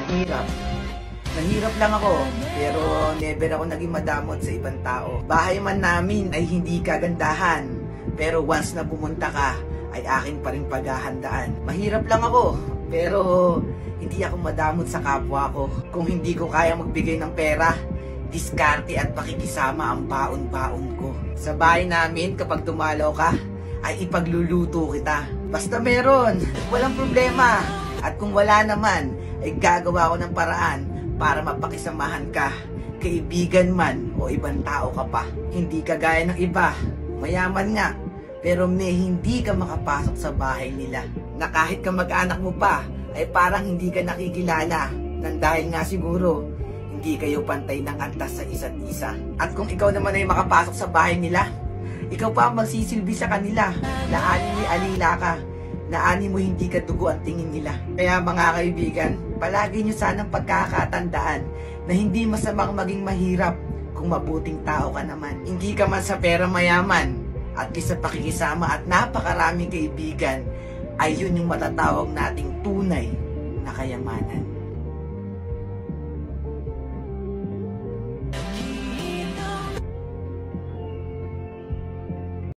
Mahirap. Mahirap lang ako, pero never ako naging madamot sa ibang tao. Bahay man namin ay hindi kagandahan, pero once na pumunta ka, ay akin pa rin paghahandaan. Mahirap lang ako, pero hindi ako madamot sa kapwa ko. Kung hindi ko kaya magbigay ng pera, diskarte at pakikisama ang baon-baon ko. Sa bahay namin, kapag dumalaw ka, ay ipagluluto kita. Basta meron, walang problema. At kung wala naman, ay gagawa ko ng paraan para mapakisamahan ka, kaibigan man o ibang tao ka pa. Hindi kagaya ng iba, mayaman nga, pero may hindi ka makapasok sa bahay nila. Na kahit kamag-anak mo pa, ay parang hindi ka nakikilala. Nang dahil nga siguro, hindi kayo pantay ng antas sa isa't isa. At kung ikaw naman ay makapasok sa bahay nila, ikaw pa ang magsisilbi sa kanila. Na ani alila ka, na ani mo hindi ka dugo ang tingin nila. Kaya mga kaibigan, palagi nyo sanang pagkakatandaan na hindi masamang maging mahirap kung mabuting tao ka naman. Hindi ka man sa pera mayaman, at least sa pakikisama at napakaraming kaibigan, ay yun yung matatawag nating tunay na kayamanan.